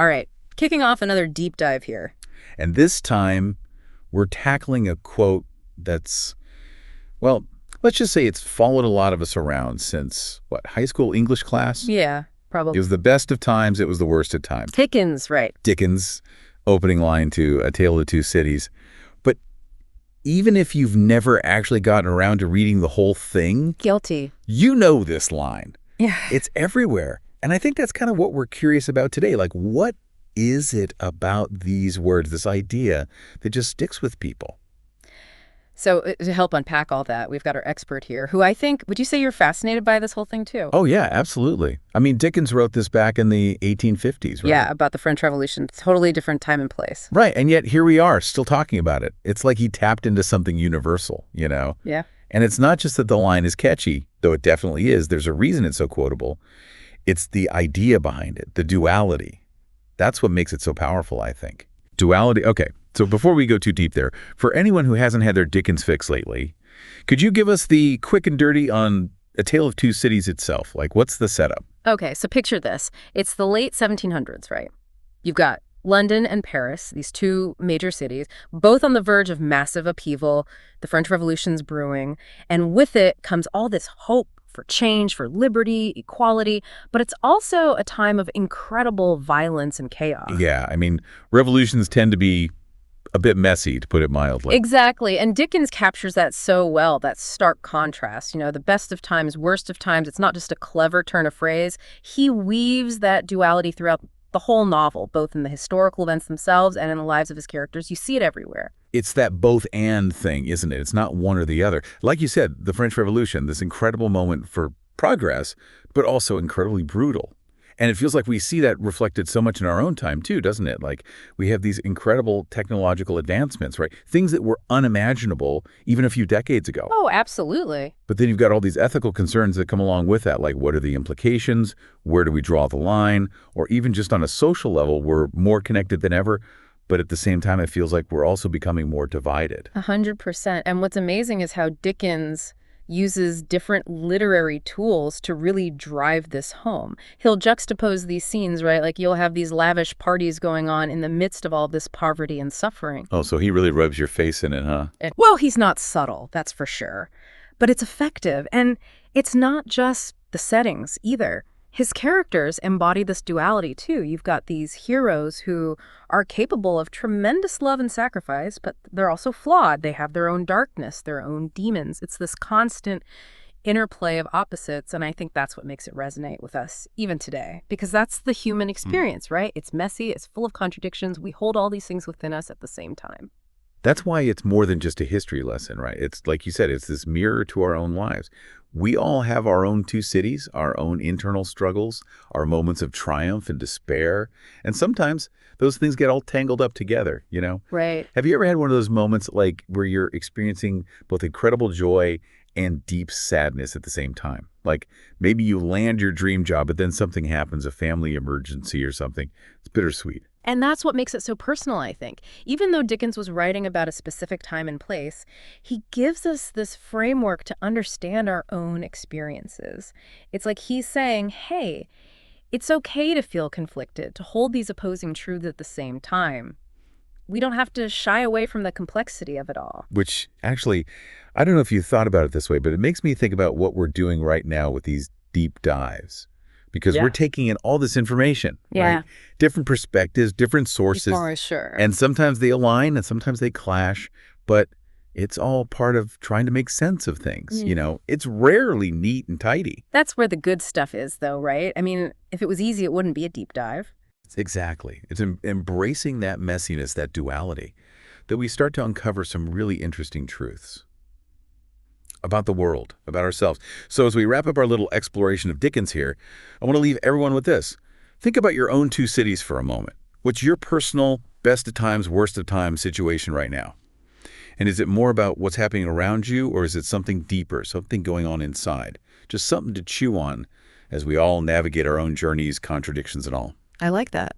All right, kicking off another deep dive here. And this time, we're tackling a quote that's, well, let's just say it's followed a lot of us around since, what, high school English class? Yeah, It probably. was the best of times, it was the worst of times. Dickens, right. Dickens' opening line to A Tale of Two Cities. But even if you've never actually gotten around to reading the whole thing, Guilty. you know this line. Yeah. It's everywhere. And I think that's kind of what we're curious about today. Like, what is it about these words, this idea that just sticks with people? So to help unpack all that, we've got our expert here, who I think, would you say you're fascinated by this whole thing too? Oh, yeah, absolutely. I mean, Dickens wrote this back in the 1850s, right? Yeah, about the French Revolution. Totally different time and place. Right, and yet here we are, still talking about it. It's like he tapped into something universal, you know? Yeah. And it's not just that the line is catchy, though it definitely is. There's a reason it's so quotable. It's the idea behind it, the duality. That's what makes it so powerful, I think. Duality, okay. So before we go too deep there, for anyone who hasn't had their Dickens fix lately, could you give us the quick and dirty on A Tale of Two Cities itself? Like, what's the setup? Okay, so picture this. It's the late 1700s, right? You've got London and Paris, these two major cities, both on the verge of massive upheaval. The French Revolution's brewing. And with it comes all this hope for change, for liberty, equality. But it's also a time of incredible violence and chaos. Yeah, I mean, revolutions tend to be a bit messy, to put it mildly. Exactly. And Dickens captures that so well, that stark contrast. You know, the best of times, worst of times. It's not just a clever turn of phrase. He weaves that duality throughout the whole novel, both in the historical events themselves and in the lives of his characters. You see it everywhere. It's that both and thing, isn't it? It's not one or the other. Like you said, the French Revolution, this incredible moment for progress, but also incredibly brutal. And it feels like we see that reflected so much in our own time, too, doesn't it? Like, we have these incredible technological advancements, right? Things that were unimaginable even a few decades ago. Oh, absolutely. But then you've got all these ethical concerns that come along with that, like what are the implications? Where do we draw the line? Or even just on a social level, we're more connected than ever. But at the same time, it feels like we're also becoming more divided. 100%. And what's amazing is how Dickens uses different literary tools to really drive this home. He'll juxtapose these scenes, right? Like you'll have these lavish parties going on in the midst of all this poverty and suffering. Oh, so he really rubs your face in it, huh? Well, he's not subtle, that's for sure. But it's effective. And it's not just the settings either. His characters embody this duality, too. You've got these heroes who are capable of tremendous love and sacrifice, but they're also flawed. They have their own darkness, their own demons. It's this constant interplay of opposites, and I think that's what makes it resonate with us even today, because that's the human experience, right? It's messy, it's full of contradictions. We hold all these things within us at the same time. That's why it's more than just a history lesson, right? It's like you said, it's this mirror to our own lives. We all have our own two cities, our own internal struggles, our moments of triumph and despair. And sometimes those things get all tangled up together, you know? Right. Have you ever had one of those moments like where you're experiencing both incredible joy and deep sadness at the same time? Like maybe you land your dream job, but then something happens, a family emergency or something. It's bittersweet. And that's what makes it so personal, I think. Even though Dickens was writing about a specific time and place, he gives us this framework to understand our own experiences. It's like he's saying, hey, it's okay to feel conflicted, to hold these opposing truths at the same time. We don't have to shy away from the complexity of it all. Which actually, I don't know if you thought about it this way, but it makes me think about what we're doing right now with these deep dives. Because we're taking in all this information, right? Different perspectives, different sources. For sure. And sometimes they align and sometimes they clash, but it's all part of trying to make sense of things, you know? It's rarely neat and tidy. That's where the good stuff is, though, right? I mean, if it was easy, it wouldn't be a deep dive. Exactly. It's embracing that messiness, that duality, that we start to uncover some really interesting truths about the world, about ourselves. So as we wrap up our little exploration of Dickens here, I want to leave everyone with this. Think about your own two cities for a moment. What's your personal best of times, worst of times situation right now? And is it more about what's happening around you, or is it something deeper, something going on inside? Just something to chew on as we all navigate our own journeys, contradictions and all. I like that.